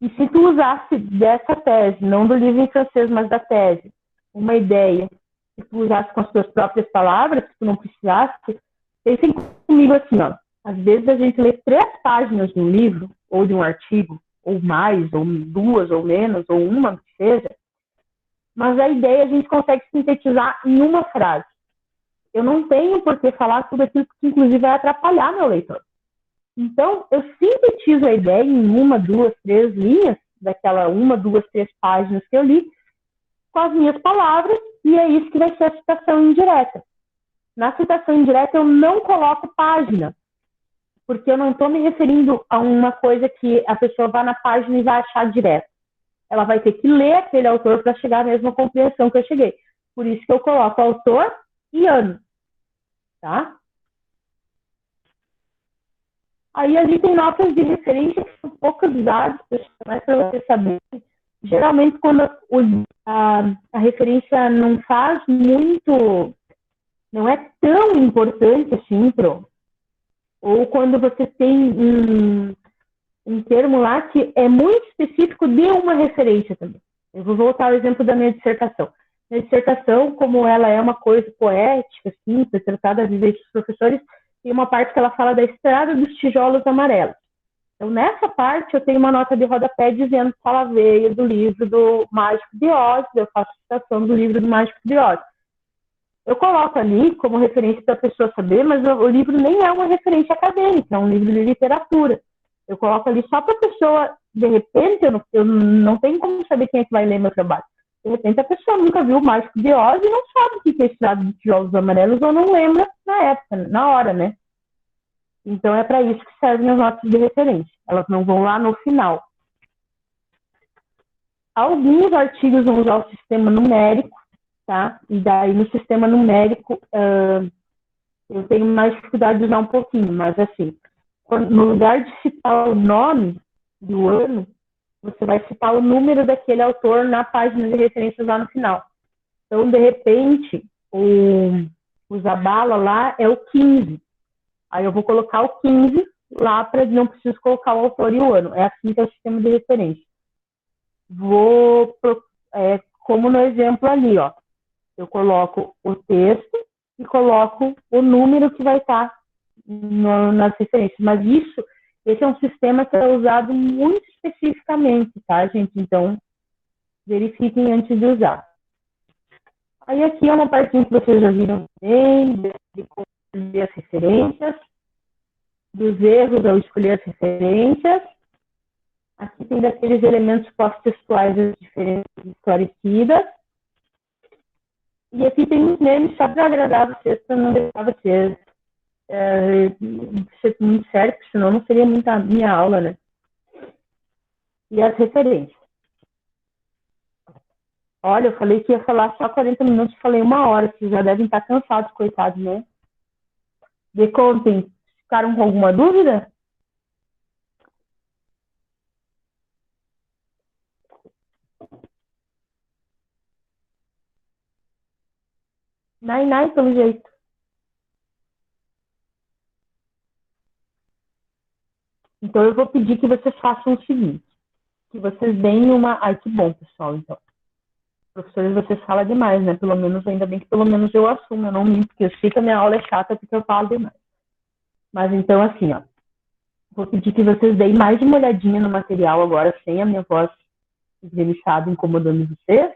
E se tu usasse dessa tese, não do livro em francês, mas da tese, uma ideia, se tu usasse com as tuas próprias palavras, se tu não precisasse, pensem comigo assim, ó, às vezes a gente lê 3 páginas de um livro, ou de um artigo, ou mais, ou 2, ou menos, ou uma que seja, mas a ideia a gente consegue sintetizar em uma frase. Eu não tenho por que falar tudo aquilo que, inclusive, vai atrapalhar meu leitor. Então, eu sintetizo a ideia em 1, 2, 3 linhas, daquela 1, 2, 3 páginas que eu li, com as minhas palavras, e é isso que vai ser a citação indireta. Na citação indireta, eu não coloco página, porque eu não estou me referindo a uma coisa que a pessoa vai na página e vai achar direto. Ela vai ter que ler aquele autor para chegar à mesma compreensão que eu cheguei. Por isso que eu coloco autor e ano, tá? Aí a gente tem notas de referência que são poucas usadas, mas para você saber. Geralmente, quando a referência não faz muito, não é tão importante assim, ou quando você tem um termo lá que é muito específico de uma referência também. Eu vou voltar ao exemplo da minha dissertação. Minha dissertação, como ela é uma coisa poética, assim, foi tratada a viver dos professores, tem uma parte que ela fala da estrada dos tijolos amarelos. Então, nessa parte, eu tenho uma nota de rodapé dizendo que ela veio do livro do Mágico de Oz, eu faço citação do livro do Mágico de Oz. Eu coloco ali como referência para a pessoa saber, mas o livro nem é uma referência acadêmica, é um livro de literatura. Eu coloco ali só para a pessoa, de repente, eu não tenho como saber quem é que vai ler meu trabalho. De repente, a pessoa nunca viu o Mágico de Oz e não sabe o que é Estrada de Tijolos Amarelos ou não lembra na época, na hora, né? Então, é para isso que servem as notas de referência. Elas não vão lá no final. Alguns artigos vão usar o sistema numérico, tá? E daí, no sistema numérico, eu tenho mais dificuldade de usar um pouquinho, mas assim, no lugar de citar o nome do ano, você vai citar o número daquele autor na página de referências lá no final. Então, de repente, o Zabala lá é o 15. Aí eu vou colocar o 15 lá para não preciso colocar o autor e o ano. É assim que é o sistema de referência. Como no exemplo ali, ó. Eu coloco o texto e coloco o número que vai estar nas referências. Mas esse é um sistema que é usado muito especificamente, tá, gente? Então, verifiquem antes de usar. Aí aqui é uma partinha que vocês já viram bem, de como escolher as referências, dos erros ao escolher as referências. Aqui tem daqueles elementos pós-textuais das diferenças esclarecidas. E aqui tem uns memes só para agradar vocês, para não deixar vocês ser muito sério, porque senão não seria muita minha aula, né? E as referências. Olha, eu falei que ia falar só 40 minutos, falei 1 hora, vocês já devem estar cansados, coitados, né? Me contem, ficaram com alguma dúvida? Nai, pelo jeito. Então, eu vou pedir que vocês façam o seguinte, que vocês deem uma... Ai, que bom, pessoal, então. Professores, vocês falam demais, né? Pelo menos, ainda bem que pelo menos eu assumo, eu não minto, porque eu sei que a minha aula é chata porque eu falo demais. Mas então, assim, ó, vou pedir que vocês deem mais uma olhadinha no material agora, sem a minha voz esganiçada incomodando vocês,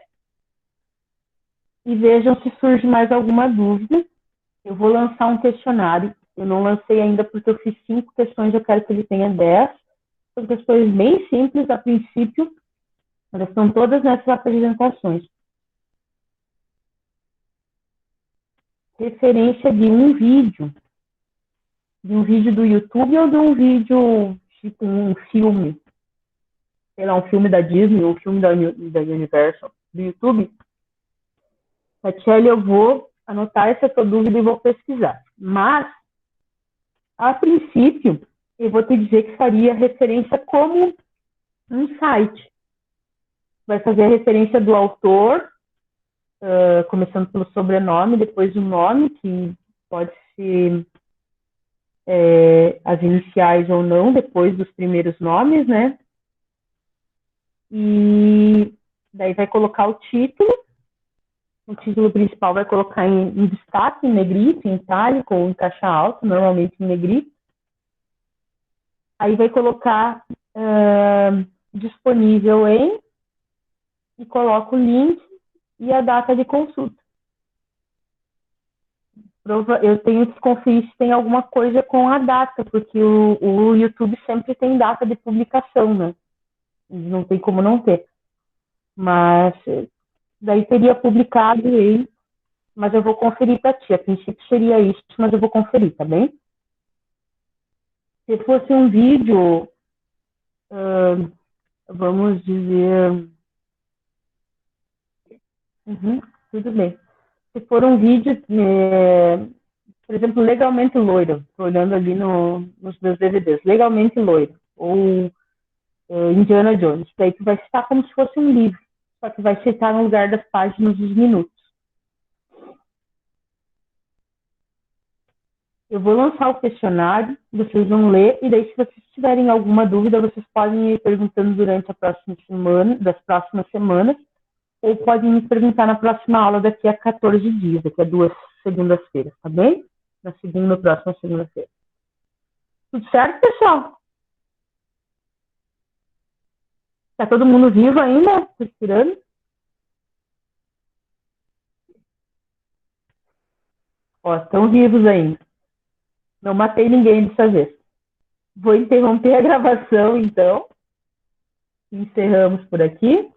e vejam se surge mais alguma dúvida. Eu vou lançar um questionário, eu não lancei ainda porque eu fiz 5 questões, eu quero que ele tenha 10. São questões bem simples a princípio, elas estão todas nessas apresentações. Referência de um vídeo do YouTube ou de um vídeo, tipo um filme, sei lá, um filme da Disney ou um filme da Universal, do YouTube. Tatiele, eu vou anotar essa tua dúvida e vou pesquisar. Mas, a princípio, eu vou te dizer que faria referência como um site. Vai fazer a referência do autor, começando pelo sobrenome, depois o nome, que pode ser as iniciais ou não, depois dos primeiros nomes, né? E daí vai colocar o título principal vai colocar em destaque, em negrito, em itálico ou em caixa alta, normalmente em negrito. Aí vai colocar disponível em, e coloca o link e a data de consulta. Eu tenho que conferir se tem alguma coisa com a data, porque o YouTube sempre tem data de publicação, né? Não tem como não ter. Mas daí teria publicado ele, mas eu vou conferir para ti. A princípio seria isso, mas eu vou conferir, tá bem? Se fosse um vídeo, vamos dizer... tudo bem. Se for um vídeo, por exemplo, Legalmente Loiro, estou olhando ali nos meus DVDs, Legalmente Loiro, ou Indiana Jones, daí tu vai citar como se fosse um livro, só que vai citar no lugar das páginas dos minutos. Eu vou lançar o questionário, vocês vão ler, e daí se vocês tiverem alguma dúvida, vocês podem ir perguntando durante a próxima semana, das próximas semanas, ou podem me perguntar na próxima aula daqui a 14 dias, daqui a 2 segundas-feiras, tá bem? Na próxima segunda-feira. Tudo certo, pessoal? Tá todo mundo vivo ainda? Respirando? Ó, estão vivos ainda. Não matei ninguém dessa vez. Vou interromper a gravação, então. Encerramos por aqui.